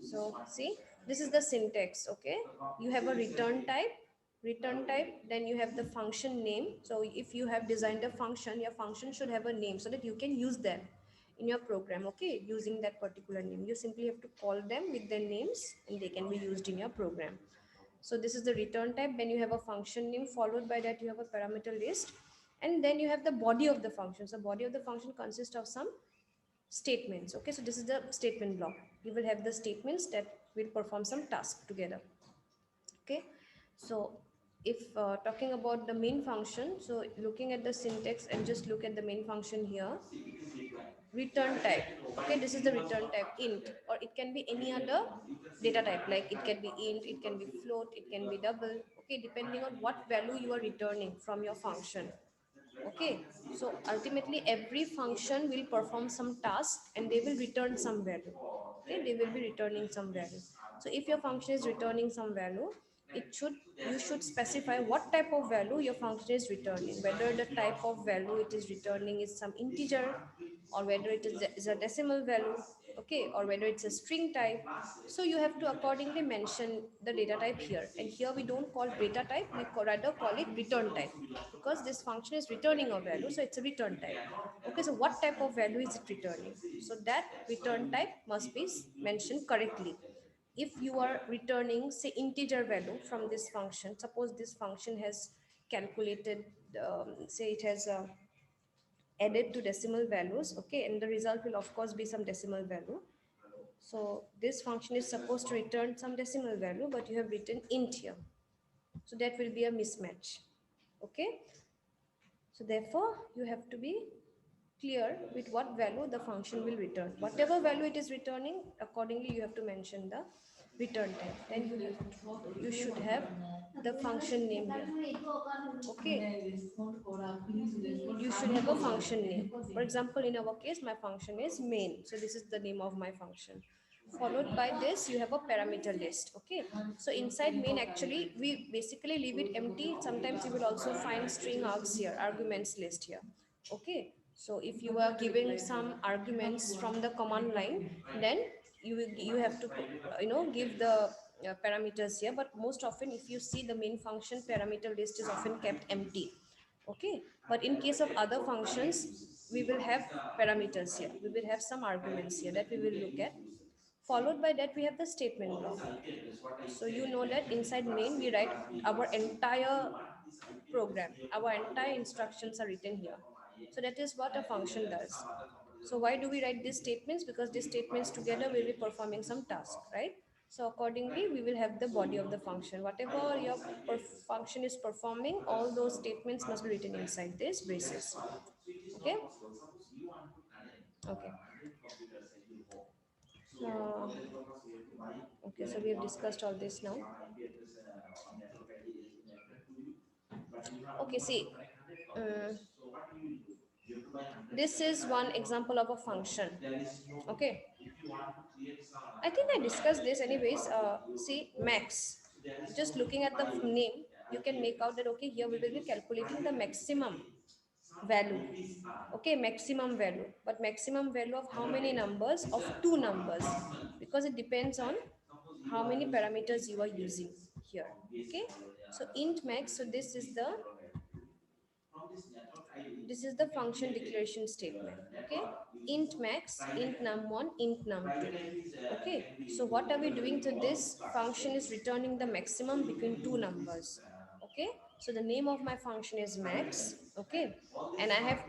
So see, this is the syntax. Okay, you have a return type, then you have the function name. So if you have designed a function, your function should have a name so that you can use them in your program. Okay, using that particular name, you simply have to call them with their names and they can be used in your program. So this is the return type. Then you have a function name, followed by that you have a parameter list, and then you have the body of the function. So body of the function consists of some statements. Okay, so this is the statement block. You will have the statements that will perform some task together. Okay, so if talking about the main function, so looking at the syntax and just look at the main function here, return type. Okay, this is the return type int, or it can be any other data type, like it can be int, it can be float, it can be double. Okay, depending on what value you are returning from your function. Okay, so ultimately every function will perform some task and they will return some value. Okay, they will be returning some value. So if your function is returning some value, it should, you should specify what type of value your function is returning, whether the type of value it is returning is some integer, or whether is a decimal value. Okay, or whether it's a string type. So you have to accordingly mention the data type here, and here we don't call data type, we rather call it return type, because this function is returning a value, so it's a return type. Okay, so what type of value is it returning? So that return type must be mentioned correctly. If you are returning say integer value from this function, suppose this function has calculated, say it has added to decimal values. Okay, and the result will of course be some decimal value. So this function is supposed to return some decimal value, but you have written int here, so that will be a mismatch. Okay, so therefore you have to be clear with what value the function will return. Whatever value it is returning, accordingly you have to mention the return type. Then you should have the function name here. Okay, you should have a function name. For example, in our case, my function is main. So this is the name of my function. Followed by this, you have a parameter list. Okay. So inside main, actually, we basically leave it empty. Sometimes you will also find string args here, arguments list here. Okay. So if you are giving some arguments from the command line, then you have to give the parameters here. But most often, if you see the main function parameter list is often kept empty. Okay, but in case of other functions, we will have parameters here, we will have some arguments here that we will look at. Followed by that we have the statement block. So you know that inside main we write our entire program, our entire instructions are written here. So that is what a function does. So why do we write these statements? Because these statements together will be performing some task, right? So accordingly, we will have the body of the function. Whatever your function is performing, all those statements must be written inside this braces. Okay? Okay. Uh, okay, so we have discussed all this now. Okay, see. Uh, this is one example of a function. Okay. I think I discussed this anyways. See, max. Just looking at the name, you can make out that okay, here we will be calculating the maximum value. Okay, maximum value. But maximum value of how many numbers? Of two numbers. Because it depends on how many parameters you are using here. Okay. So int max, so this is the function declaration statement. Okay, int max, int num1, int num2. Okay, so what are we doing to this function is returning the maximum between two numbers. Okay, so the name of my function is max. Okay, and I have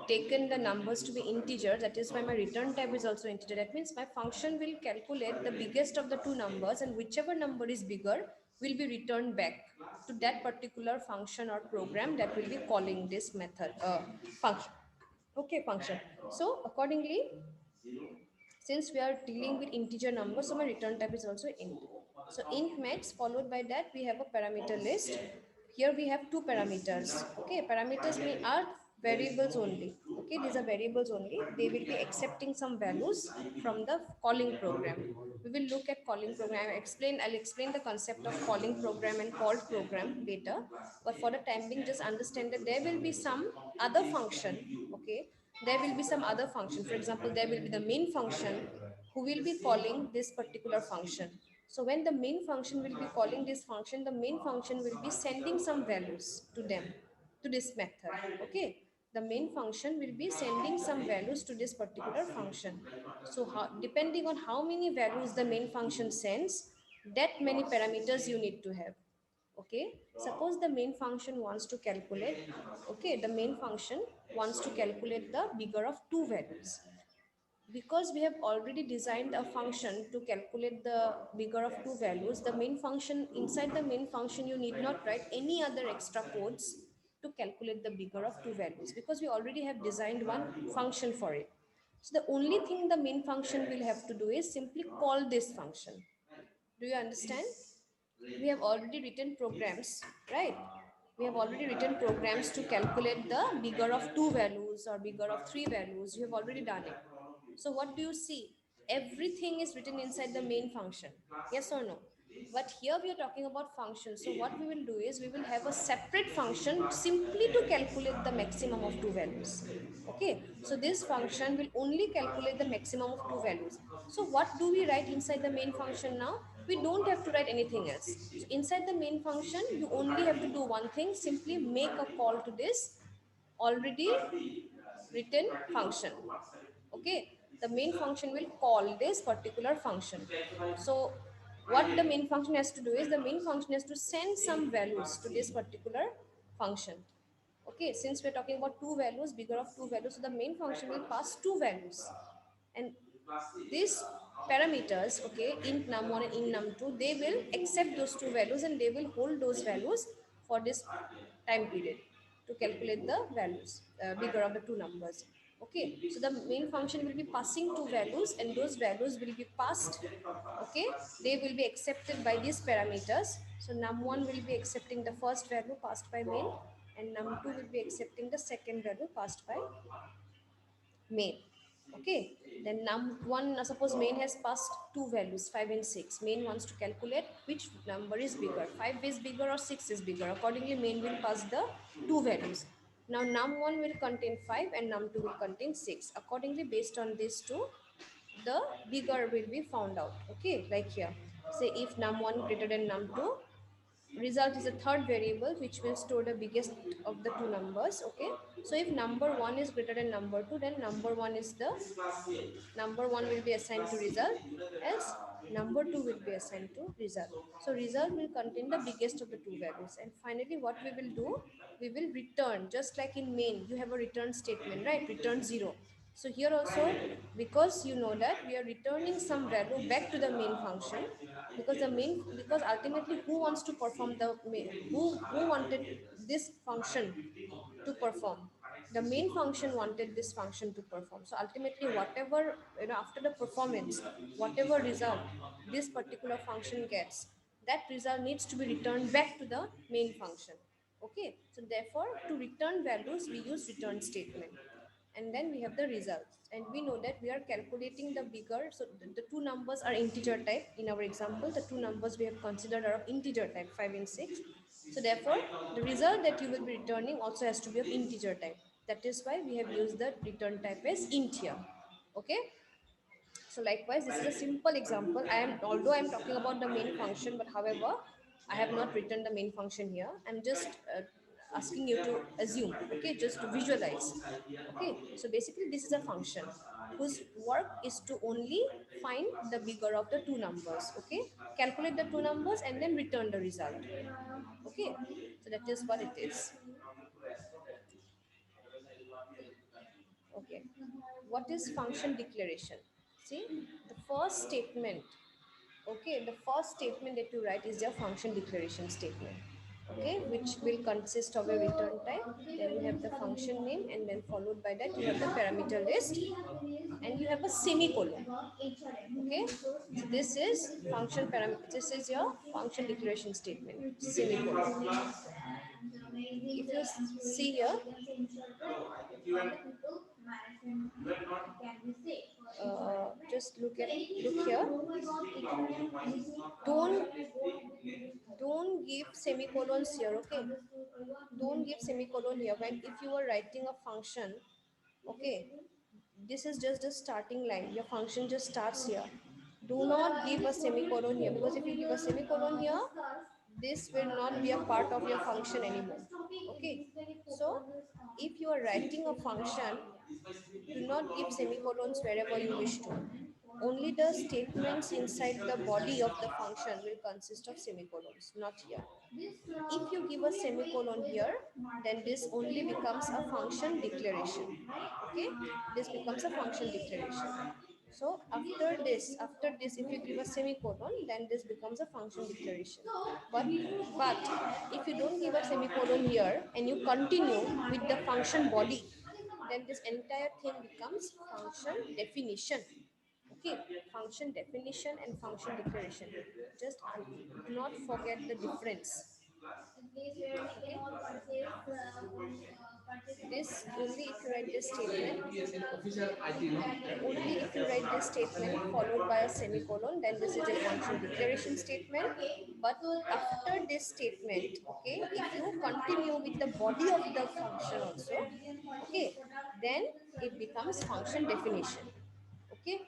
taken the numbers to be integer, that is why my return type is also integer. That means my function will calculate the biggest of the two numbers, and whichever number is bigger will be returned back to that particular function or program that will be calling this method function. Okay, function. So accordingly, since we are dealing with integer numbers, so my return type is also int. So int max, followed by that we have a parameter list. Here we have two parameters. Okay, parameters mean are variables only. Okay, these are variables only, they will be accepting some values from the calling program. We will look at calling program. I'll explain the concept of calling program and called program later, but for the time being just understand that there will be some other function. Okay, there will be some other function. For example, there will be the main function, who will be calling this particular function. So when the main function will be calling this function, the main function will be sending some values to them, to this method. Okay, the main function will be sending some values to this particular function. So depending on how many values the main function sends, that many parameters you need to have. Okay, suppose the main function wants to calculate, okay, the main function wants to calculate the bigger of two values. Because we have already designed a function to calculate the bigger of two values, the main function, inside the main function you need not write any other extra codes to calculate the bigger of two values, because we already have designed one function for it. So the only thing the main function will have to do is simply call this function. Do you understand? We have already written programs, right? We have already written programs to calculate the bigger of two values or bigger of three values. You have already done it. So what do you see? Everything is written inside the main function, yes or no? But here we are talking about functions. So what we will do is we will have a separate function simply to calculate the maximum of two values. Okay, so this function will only calculate the maximum of two values. So what do we write inside the main function now? We don't have to write anything else. So inside the main function you only have to do one thing, simply make a call to this already written function. Okay, the main function will call this particular function. So what the main function has to do is the main function has to send some values to this particular function. Okay, since we're talking about two values, bigger of two values, so the main function will pass two values, and these parameters, okay, int num1 and int num2, they will accept those two values and they will hold those values for this time period to calculate the values, bigger of the two numbers. Okay, so the main function will be passing two values and those values will be passed. Okay, they will be accepted by these parameters. So num1 will be accepting the first value passed by main, and num2 will be accepting the second value passed by main. Okay, then num1, suppose main has passed two values 5 and 6. Main wants to calculate which number is bigger, 5 is bigger or 6 is bigger. Accordingly main will pass the two values. Now num1 will contain 5 and num2 will contain 6. Accordingly, based on these two, the bigger will be found out. Okay, like here, say if num1 greater than num2, result is a third variable which will store the biggest of the two numbers. Okay, so if number one is greater than number two, then number one will be assigned to result, else number two will be assigned to result. So result will contain the biggest of the two values, and finally what we will do, we will return, just like in main you have a return statement, right? Return 0. So here also, because you know that we are returning some value back to the main function, because the main, because ultimately who wants to perform the main, who wanted this function to perform? The main function wanted this function to perform. So ultimately whatever, after the performance, whatever result this particular function gets, that result needs to be returned back to the main function. Okay, so therefore to return values we use return statement, and then we have the results, and we know that we are calculating the bigger. So the two numbers are integer type. In our example, the two numbers we have considered are of integer type, 5 and 6. So therefore the result that you will be returning also has to be of integer type. That is why we have used the return type as int here. Okay, so likewise, this is a simple example. Although I am talking about the main function, but however, I have not written the main function here. I'm just asking you to assume, okay, just to visualize. Okay, so basically this is a function whose work is to only find the bigger of the two numbers. Okay, calculate the two numbers and then return the result. Okay, so that is what it is. Okay, what is function declaration? See, the first statement, okay, the first statement that you write is your function declaration statement. Okay, which will consist of a return type, then you have the function name, and then followed by that you have the parameter list, and you have a semicolon. Okay, so this is function parameter, this is your function declaration statement, semicolon. If you see here, just look here. Don't don't give semicolons here. Okay, don't give semicolon here when if you are writing a function. Okay, this is just the starting line. Your function just starts here. Do not give a semicolon here, because if you give a semicolon here, this will not be a part of your function anymore. Okay, so if you are writing a function, do not give semicolons wherever you wish to. Only the statements inside the body of the function will consist of semicolons, not here. If you give a semicolon here, then this only becomes a function declaration. Okay, this becomes a function declaration. So after this, if you give a semicolon, then this becomes a function declaration. But but if you don't give a semicolon here and you continue with the function body, then this entire thing becomes function definition. Okay, function definition and function declaration. Just do not forget the difference. Okay, this only if you write this statement, only if you write this statement followed by a semicolon, then this is a function declaration statement. But after this statement, okay, if you continue with the body of the function also, okay, then it becomes function definition. Okay,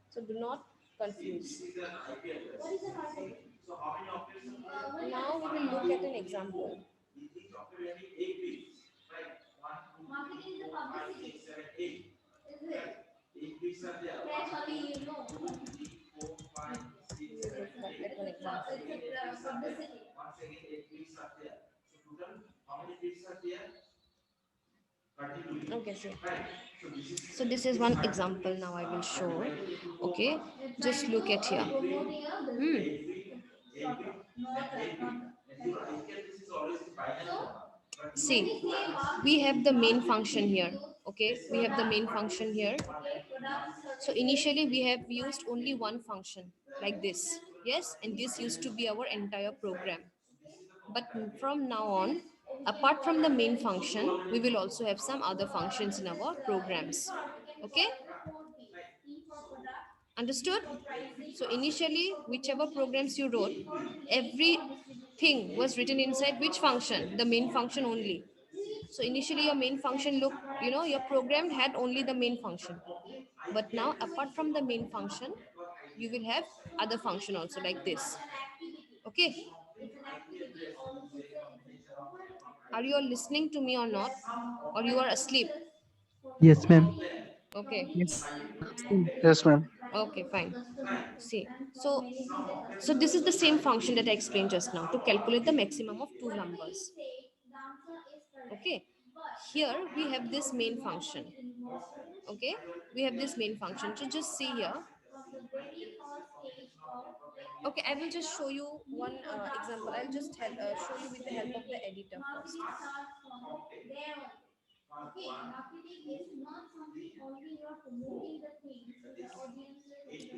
so do not confuse. Now we will look at an example. We will look at an example. Okay, so this is one example now I will show. Okay, just look at here. See, we have the main function here. Okay, we have the main function here. So initially we have used only one function like this. Yes, and this used to be our entire program. But from now on, apart from the main function, we will also have some other functions in our programs. Okay, understood? So initially, whichever programs you wrote, everything was written inside which function? The main function only. So initially your main function look, your program had only the main function. But now apart from the main function, you will have other function also like this. Okay. Are you all listening to me or not? Or you are asleep? Yes, ma'am. Okay. Yes. Yes, ma'am. Okay, fine. See, so this is the same function that I explained just now to calculate the maximum of two numbers. Okay, here we have this main function. Okay, we have this main function. So just see here. Okay, I will just show you one example. I'll just show you with the help of the editor first.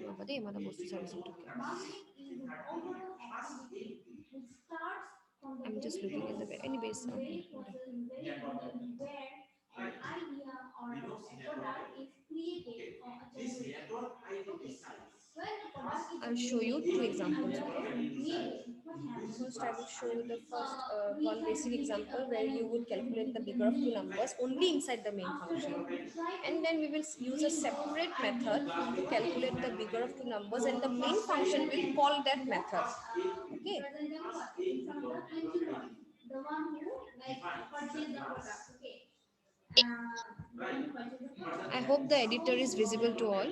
বাবা রে, মাথা বস্তু servicing to care. I'm just looking at the anyways. Okay. I'll show you two examples. Okay. First, I will show you the first one basic example where you would calculate the bigger of two numbers only inside the main function. And then we will use a separate method to calculate the bigger of two numbers, and the main function will call that method. Okay. I hope the editor is visible to all.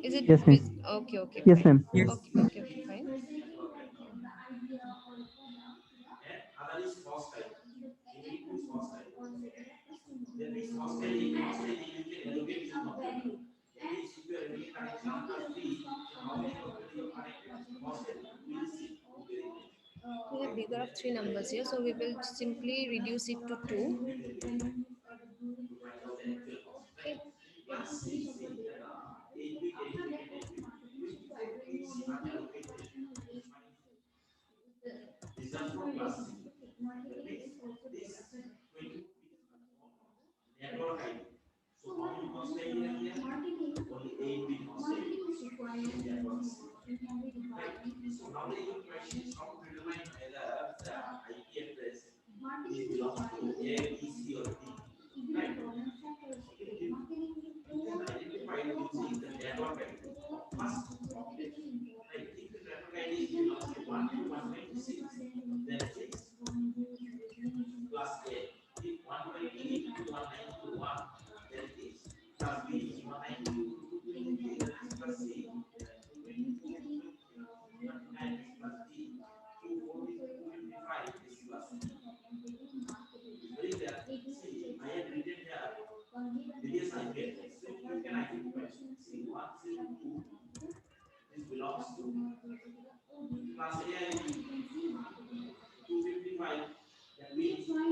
Is it Yes, ma'am. okay? Okay, Yes, fine. ma'am. Yes. Okay, fine. We have bigger of three numbers here, so we will simply reduce it to 2. Okay.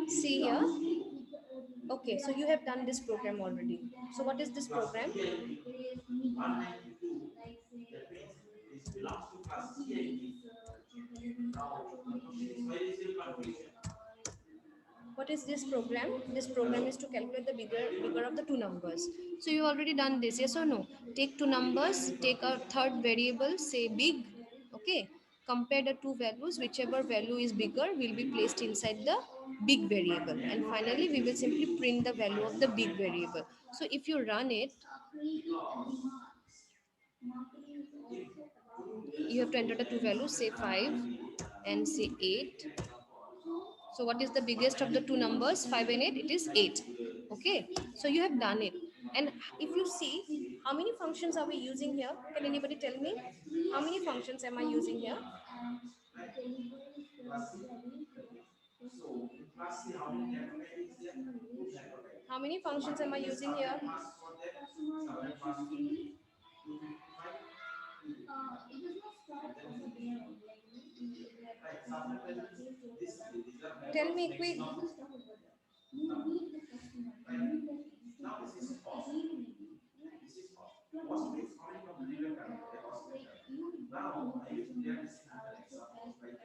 See here. Okay, so you have done this program already. So what is this program? What is this program? This program is to calculate the bigger of the two numbers. So you already done this, yes or no? Take two numbers, take a third variable, say big. Okay, compare the two values. Whichever value is bigger will be placed inside the big variable, and finally we will simply print the value of the big variable. So if you run it, you have to enter the two values, say 5 and say 8. So what is the biggest of the two numbers, 5 and 8? It is 8. Okay, so you have done it. And if you see, how many functions are we using here? Can anybody tell me? How many functions am I using here? How many functions am I using here? Tell me quick.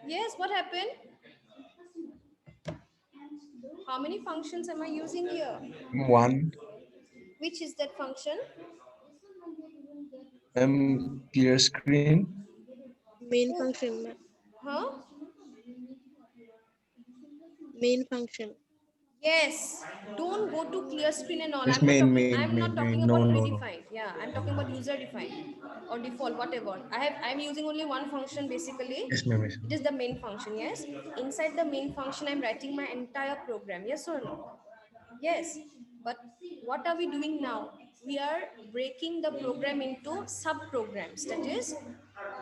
Yes, what happened? How many functions am I using here? One. Which is that function? Clear screen. Main function. Huh? Main function. Yes. Don't go to clear screen and all. Yes, I'm not talking no, about no, no. predefined. Yeah, I'm talking about user defined or default, whatever. I'm using only one function basically. Yes, ma'am. It is the main function, yes. Inside the main function, I'm writing my entire program. Yes or no? Yes. But what are we doing now? We are breaking the program into sub programs. That is,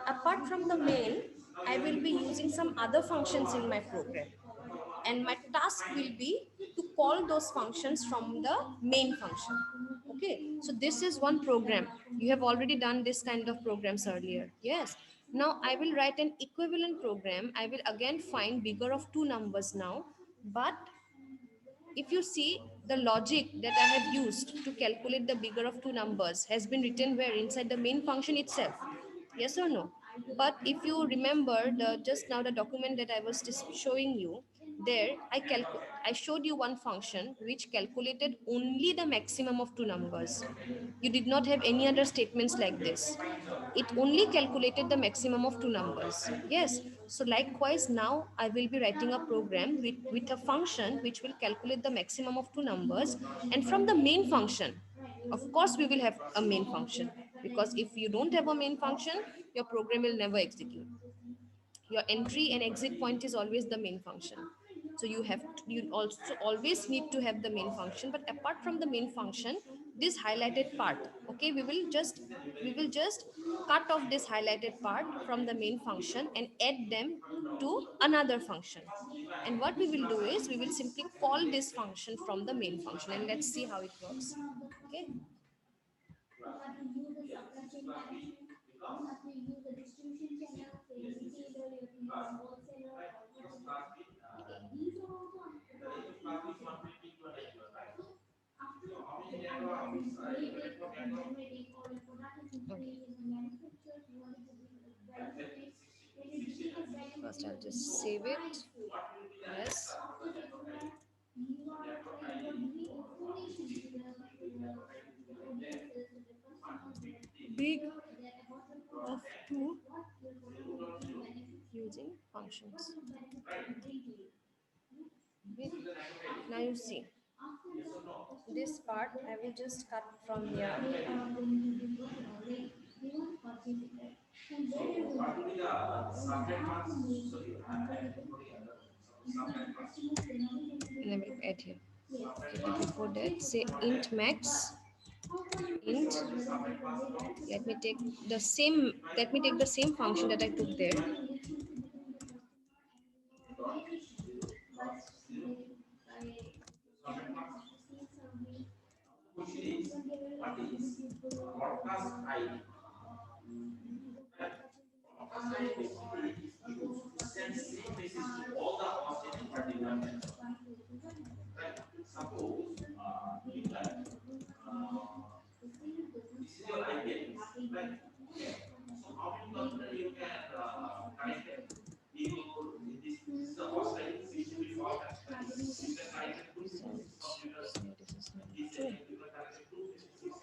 apart from the main, I will be using some other functions in my program, and my task will be to call those functions from the main function. Okay, so this is one program. You have already done this kind of programs earlier. Yes, now I will write an equivalent program. I will again find bigger of two numbers now, but if you see, the logic that I have used to calculate the bigger of two numbers has been written where? Inside the main function itself. Yes or no? But if you remember the just now the document that I was just showing you, there I showed you one function which calculated only the maximum of two numbers. You did not have any other statements like this. It only calculated the maximum of two numbers. Yes. So likewise, now I will be writing a program with a function which will calculate the maximum of two numbers. And from the main function, of course, we will have a main function, because if you don't have a main function, your program will never execute. Your entry and exit point is always the main function. So you also always need to have the main function. But apart from the main function, this highlighted part, okay, we will just cut off this highlighted part from the main function and add them to another function. And what we will do is we will simply call this function from the main function, and let's see how it works. Okay. First, I'll just save it. Yes. Big of two using functions. Okay. Now you see, this part I will just cut from here. And I will add here. Okay, but before that, say int max, int. Let me take the same function that I took there.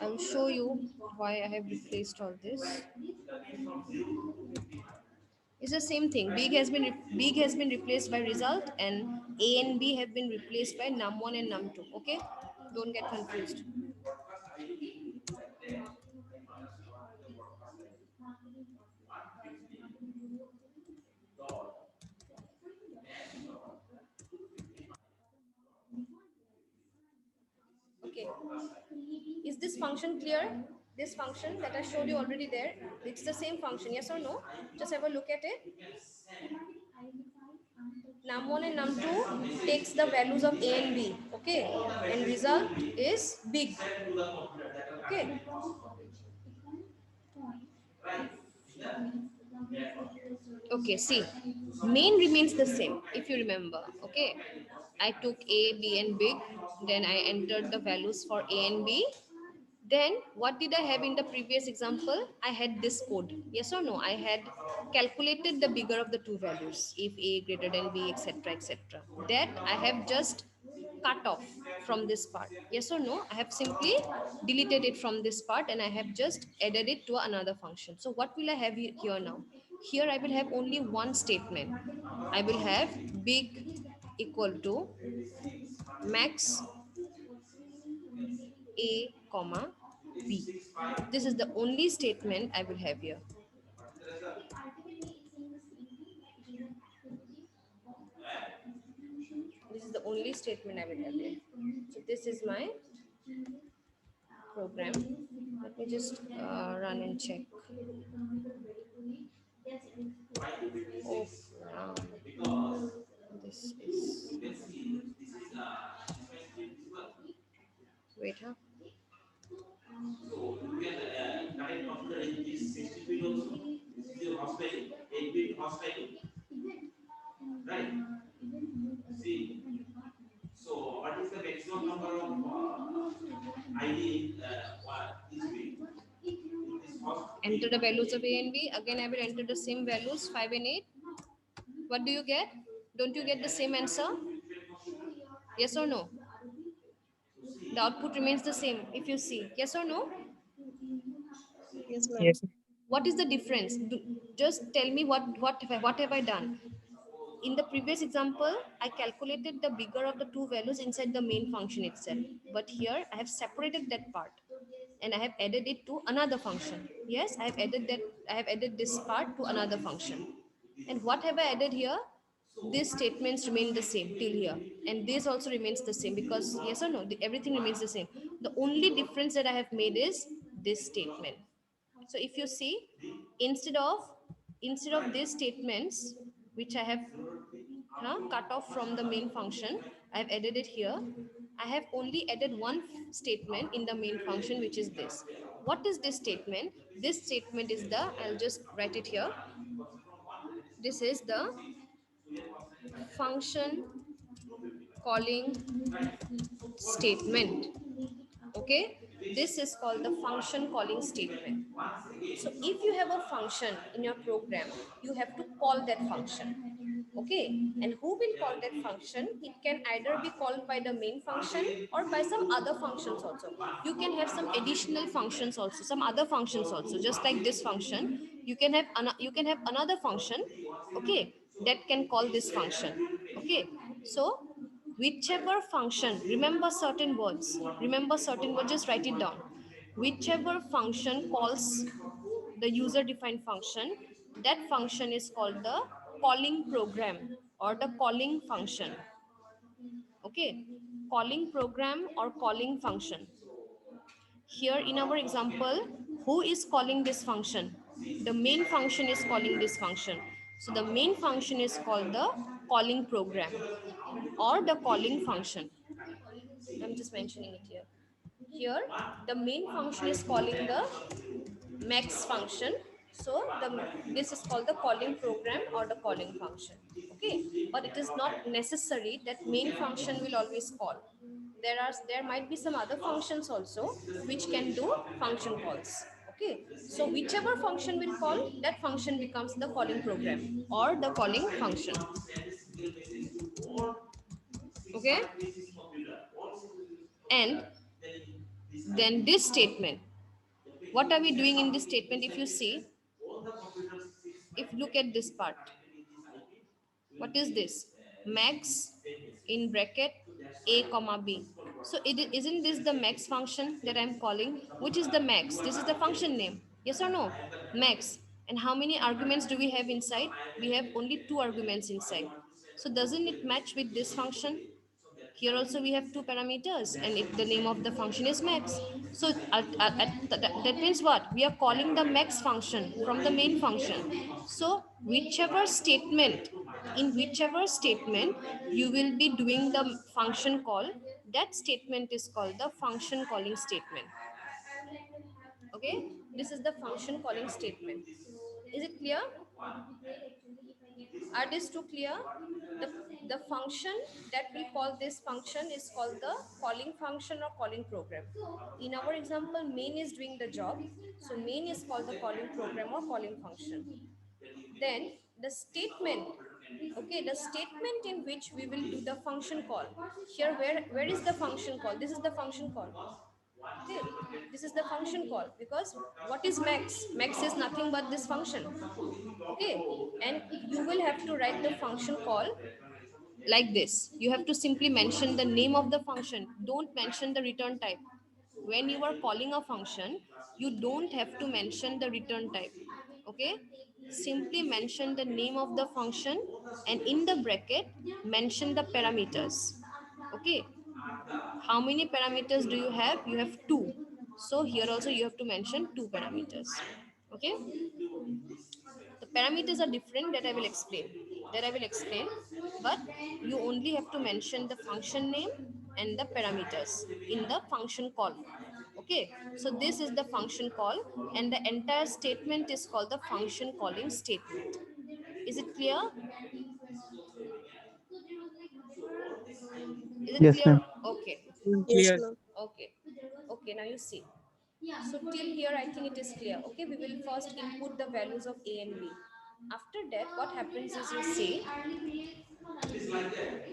I will show you why I have replaced all this. It's the same thing. Big has been replaced by result, and A and B have been replaced by num1 and num2. Okay, don't get confused. Okay, is this function clear? This function that I showed you already there, it's the same function, yes or no? Just have a look at it. Num1 and num2 takes the values of A and B, okay, and result is big. Okay, okay, see, main remains the same if you remember. Okay, I took A, B and big, then I entered the values for A and B. Then what did I have in the previous example? I had this code, yes or no? I had calculated the bigger of the two values, if A greater than B, etc, etc. That I have just cut off from this part, yes or no? I have simply deleted it from this part and I have just added it to another function. So what will I have here now? Here I will have only one statement. I will have big equal to max A comma B. This is the only statement I will have here. This is the only statement I will have here. So this is my program. Let me just run and check. Oh, wow. This is. Wait, huh? Right. See. So, what is the maximum number of ID? Enter the values of A and B. Again, I will enter the same values 5 and 8. What do you get? Don't you get the same answer? Yes or no? The output remains the same if you see. Yes or no? Yes, ma'am. Yes. What is the difference? Just tell me what have I done? In the previous example, I calculated the bigger of the two values inside the main function itself. But here I have separated that part and I have added it to another function. Yes, I have added this part to another function. And what have I added here? These statements remain the same till here. And this also remains the same because yes or no, everything remains the same. The only difference that I have made is this statement. So if you see, instead of these statements which I have cut off from the main function, I have added it here. I have only added one statement in the main function, which is this. What is this statement? This statement is the, I'll just write it here. This is the function calling statement. Okay, this is called the function calling statement. So if you have a function in your program, you have to call that function. Okay, and who will call that function? It can either be called by the main function or by some other functions also. You can have some additional functions also, some other functions also, just like this function. You can have another function, okay, that can call this function. Okay, so whichever function, remember certain words, just write it down. Whichever function calls the user defined function, that function is called the calling program or the calling function. Okay, calling program or calling function. Here in our example, who is calling this function? The main function is calling this function. So the main function is called the calling program or the calling function. I'm just mentioning it here. Here, the main function is calling the max function. So this is called the calling program or the calling function. Okay, but it is not necessary that main function will always call. There might be some other functions also which can do function calls. Okay, so whichever function will call, that function becomes the calling program or the calling function. Okay, and then this statement, what are we doing in this statement? If you see, if look at this part, what is this? Max in bracket a comma b. So isn't this the max function that I'm calling? Which is the max? This is the function name, yes or no? Max. And how many arguments do we have inside? We have only 2 arguments inside. So doesn't it match with this function? Here also we have 2 parameters and the name of the function is max. So that means what? We are calling the max function from the main function. So in whichever statement you will be doing the function call, that statement is called the function calling statement. Okay, this is the function calling statement. Is it clear? Are these two clear? The function that will call this function is called the calling function or calling program. In our example, main is doing the job. So main is called the calling program or calling function. Then the statement, okay, the statement in which we will do the function call. Here, where is the function call? This is the function call. Okay, this is the function call because what is max? Max is nothing but this function. Okay, and you will have to write the function call like this. You have to simply mention the name of the function. Don't mention the return type. When you are calling a function, you don't have to mention the return type. Okay, simply mention the name of the function and in the bracket mention the parameters. Okay, how many parameters do you have? You have 2. So here also you have to mention 2 parameters. Okay, the parameters are different, that I will explain, but you only have to mention the function name and the parameters in the function call. Okay, so this is the function call and the entire statement is called the function calling statement. Is it clear? Is it Yes, clear? ma'am. Okay. Yes, Clear. ma'am. Okay, okay, now you see. So till here I think it is clear. Okay, we will first input the values of a and b. After that what happens is, you see,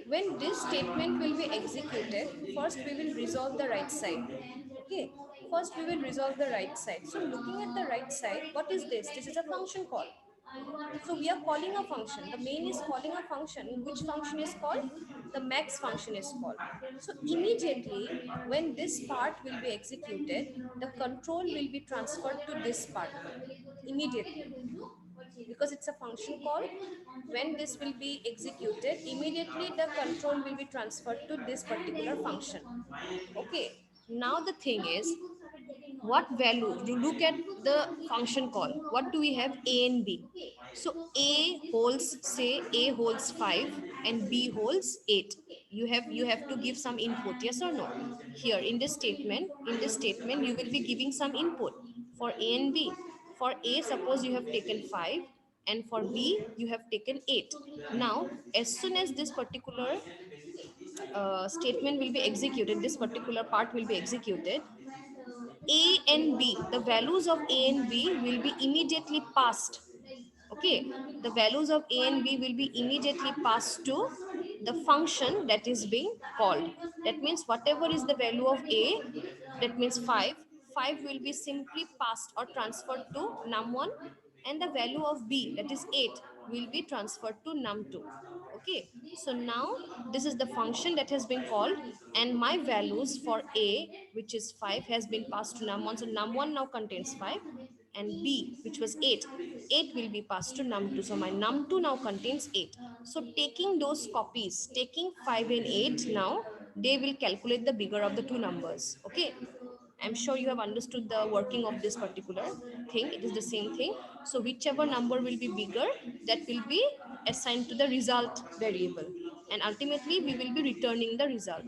when this statement will be executed, first we will resolve the right side. Okay, first we will resolve the right side. So looking at the right side, what is this? This is a function call. So we are calling a function. The main is calling a function. Which function is called? The max function is called. So immediately when this part will be executed, the control will be transferred to this part immediately, because it's a function call. When this will be executed, immediately the control will be transferred to this particular function. Okay, now the thing is, what value, you look at the function call, what do we have? A and b. So a holds, say a holds 5 and b holds 8. You have to give some input, yes or no? Here in this statement you will be giving some input for a and b. For a, suppose you have taken 5 and for b you have taken 8. Now as soon as this particular statement will be executed, this particular part will be executed, a and B, the values of A and B will be immediately passed. Okay, the values of A and B will be immediately passed to the function that is being called. That means whatever is the value of A, that means 5, 5 will be simply passed or transferred to num1, and the value of B, that is 8, will be transferred to num2. Okay, so now this is the function that has been called, and my values for a, which is 5, has been passed to num1. So num1 now contains 5, and b, which was 8, 8 will be passed to num2. So my num2 now contains 8. So taking those copies, taking 5 and 8, now they will calculate the bigger of the two numbers. Okay, I'm sure you have understood the working of this particular thing. It is the same thing. So whichever number will be bigger, that will be assigned to the result variable. And ultimately, we will be returning the result.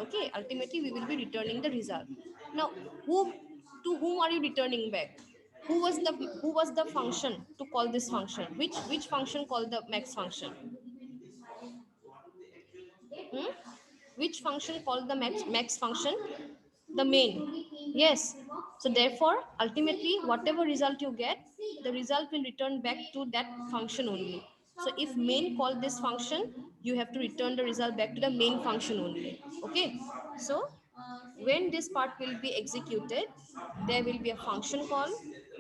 Okay, ultimately, we will be returning the result. Now, to whom are you returning back? Who was the function to call this function? Which function called the max function? Hmm? Which function called the max function? The main. Yes. So therefore, ultimately, whatever result you get, the result will return back to that function only. So if main call this function, you have to return the result back to the main function only. Okay. So when this part will be executed, there will be a function call.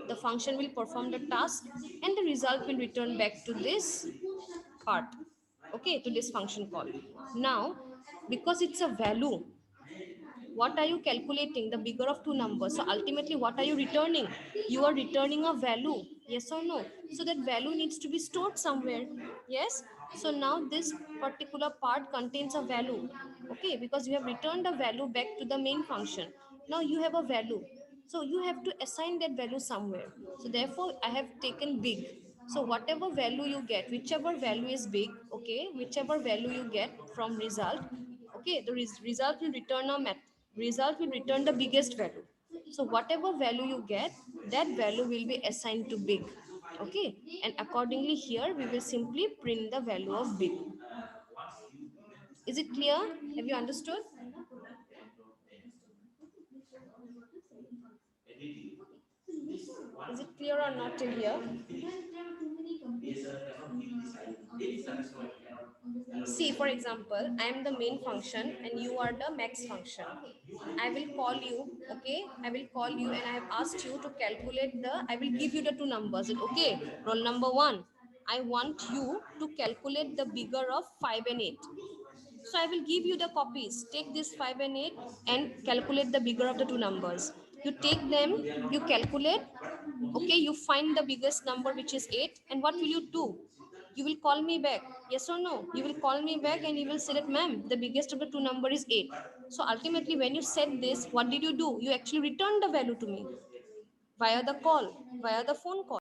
The function will perform the task, and the result will return back to this part. Okay, to this function call. Now, because it's a value, what are you calculating? The bigger of two numbers. So ultimately, what are you returning? You are returning a value. Yes or no? So that value needs to be stored somewhere. Yes. So now this particular part contains a value. Okay, because you have returned a value back to the main function. Now you have a value. So you have to assign that value somewhere. So therefore, I have taken big. So whatever value you get, whichever value is big, okay, whichever value you get from result, okay, the result will return a result will return the biggest value. So whatever value you get, that value will be assigned to big. Okay, and accordingly here we will simply print the value of big. Is it clear? Have you understood? Is it clear or not till here? See, for example, I am the main function and you are the max function. I will call you, okay? I will call you and I have asked you to calculate I will give you the two numbers, okay? Roll number one, I want you to calculate the bigger of 5 and 8. So I will give you the copies. Take this 5 and 8 and calculate the bigger of the two numbers. You take them, you calculate, okay, you find the biggest number, which is 8, and what will you do? You will call me back. Yes or no? You will call me back and you will say that, ma'am, the biggest of the two number is 8. So ultimately, when you said this, what did you do? You actually returned the value to me via the call, via the phone call.